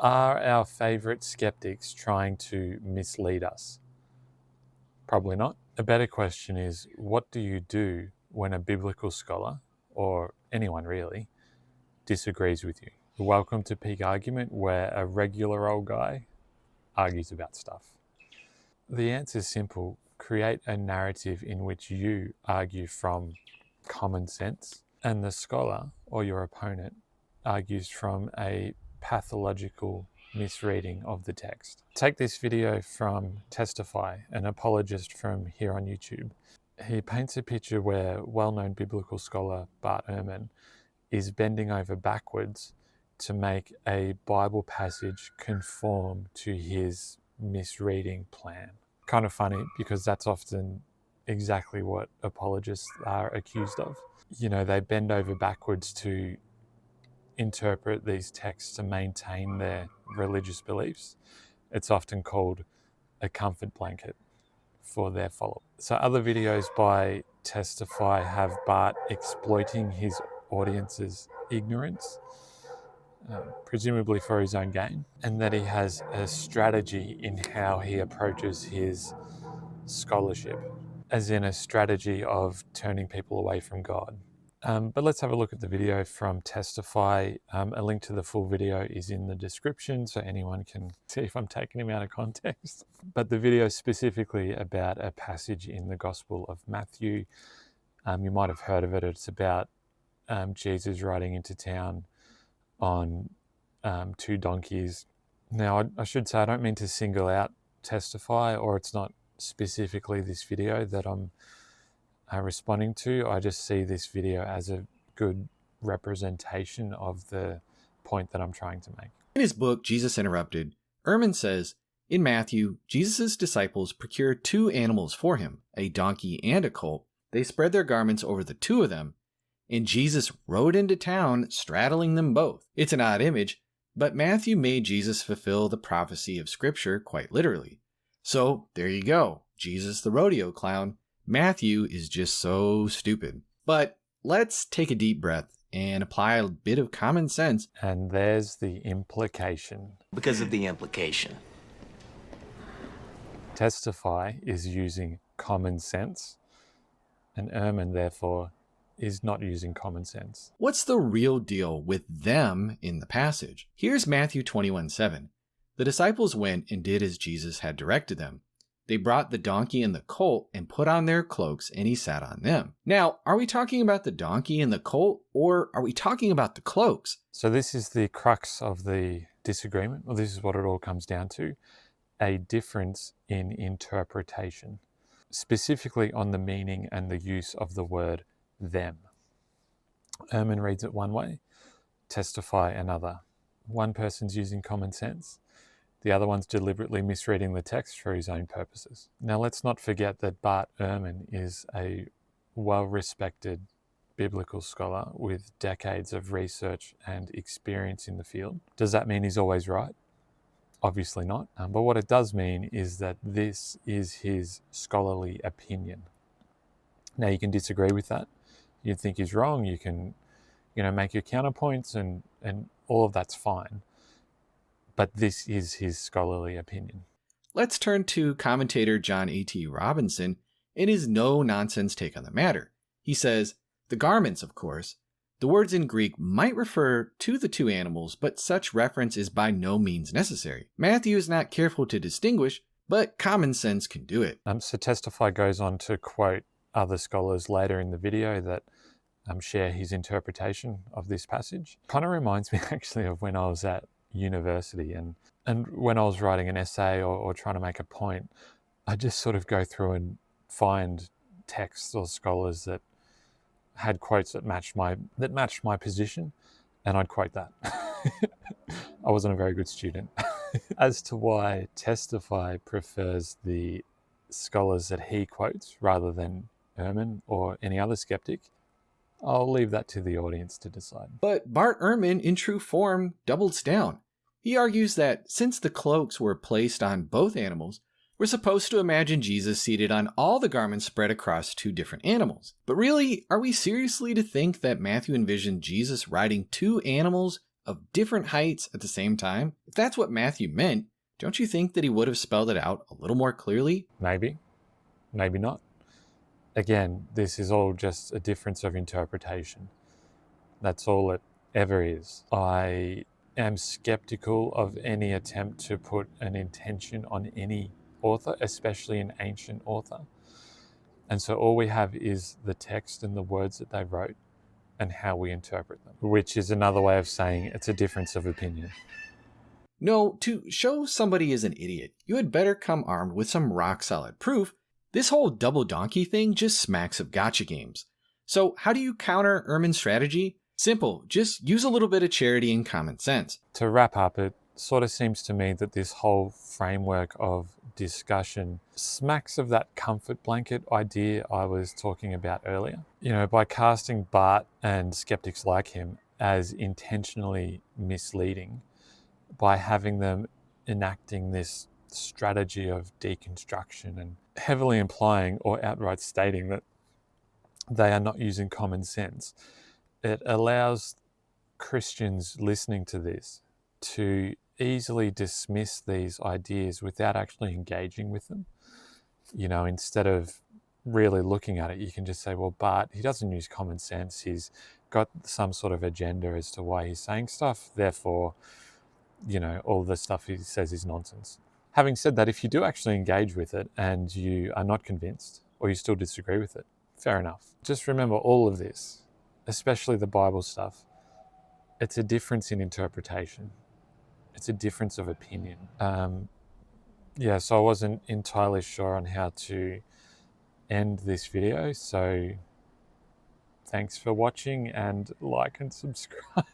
Are our favorite skeptics trying to mislead us? Probably not. A better question is, what do you do when a biblical scholar, or anyone really, disagrees with you? Welcome to Peak Argument, where a regular old guy argues about stuff. The answer is simple. Create a narrative in which you argue from common sense, and the scholar, or your opponent, argues from a pathological misreading of the text. Take this video from Testify, an apologist from here on YouTube. He paints a picture where well-known biblical scholar Bart Ehrman is bending over backwards to make a Bible passage conform to his misreading plan. Kind of funny, because that's often exactly what apologists are accused of. You know, they bend over backwards to interpret these texts to maintain their religious beliefs. It's often called a comfort blanket for their followers. So other videos by Testify have Bart exploiting his audience's ignorance, presumably for his own gain, and that he has a strategy in how he approaches his scholarship, as in a strategy of turning people away from God. But let's have a look at the video from Testify. A link to the full video is in the description, so anyone can see if I'm taking him out of context. But the video is specifically about a passage in the Gospel of Matthew. You might have heard of it. It's about Jesus riding into town on 2 donkeys. Now, I should say I don't mean to single out Testify, or it's not specifically this video that I'm responding to. I just see this video as a good representation of the point that I'm trying to make. In his book, Jesus Interrupted, Ehrman says, in Matthew, Jesus' disciples procured 2 animals for him, a donkey and a colt. They spread their garments over the 2 of them, and Jesus rode into town straddling them both. It's an odd image, but Matthew made Jesus fulfill the prophecy of Scripture quite literally. So there you go, Jesus the rodeo clown. Matthew is just so stupid. But let's take a deep breath and apply a bit of common sense. And there's the implication. Because of the implication. Testify is using common sense, and Ehrman, therefore, is not using common sense. What's the real deal with them in the passage? Here's Matthew 21:7. The disciples went and did as Jesus had directed them. They brought the donkey and the colt and put on their cloaks, and he sat on them. Now, are we talking about the donkey and the colt, or are we talking about the cloaks? So this is the crux of the disagreement, or this is what it all comes down to, a difference in interpretation, specifically on the meaning and the use of the word them. Ehrman reads it one way, Testify another. One person's using common sense, the other one's deliberately misreading the text for his own purposes. Now, let's not forget that Bart Ehrman is a well-respected biblical scholar with decades of research and experience in the field. Does that mean he's always right? Obviously not. But what it does mean is that this is his scholarly opinion. Now, you can disagree with that. You think he's wrong. You can, make your counterpoints, and all of that's fine. But this is his scholarly opinion. Let's turn to commentator John A.T. Robinson and his no-nonsense take on the matter. He says, the garments, of course. The words in Greek might refer to the 2 animals, but such reference is by no means necessary. Matthew is not careful to distinguish, but common sense can do it. So Testify goes on to quote other scholars later in the video that share his interpretation of this passage. Kind of reminds me actually of when I was at university, and when I was writing an essay or trying to make a point, I just sort of go through and find texts or scholars that had quotes that matched my position, and I'd quote that. I wasn't a very good student. As to why Testify prefers the scholars that he quotes rather than Ehrman or any other skeptic, I'll leave that to the audience to decide. But Bart Ehrman, in true form, doubles down. He argues that since the cloaks were placed on both animals, we're supposed to imagine Jesus seated on all the garments spread across 2 different animals. But really, are we seriously to think that Matthew envisioned Jesus riding 2 animals of different heights at the same time? If that's what Matthew meant, don't you think that he would have spelled it out a little more clearly? Maybe, maybe not. Again, this is all just a difference of interpretation. That's all it ever is. I am skeptical of any attempt to put an intention on any author, especially an ancient author. And so all we have is the text and the words that they wrote and how we interpret them, which is another way of saying it's a difference of opinion. No, to show somebody is an idiot, you had better come armed with some rock solid proof. This whole double donkey thing just smacks of gotcha games. So how do you counter Ehrman's strategy? Simple, just use a little bit of charity and common sense. To wrap up, it sort of seems to me that this whole framework of discussion smacks of that comfort blanket idea I was talking about earlier. You know, by casting Barth and skeptics like him as intentionally misleading, by having them enacting this strategy of deconstruction and heavily implying or outright stating that they are not using common sense, it allows Christians listening to this to easily dismiss these ideas without actually engaging with them. You know, instead of really looking at it, you can just say, well, Bart, he doesn't use common sense. He's got some sort of agenda as to why he's saying stuff. Therefore, you know, all the stuff he says is nonsense. Having said that, if you do actually engage with it and you are not convinced or you still disagree with it, fair enough. Just remember all of this, especially the Bible stuff, it's a difference in interpretation. It's a difference of opinion. So I wasn't entirely sure on how to end this video. So thanks for watching and like and subscribe.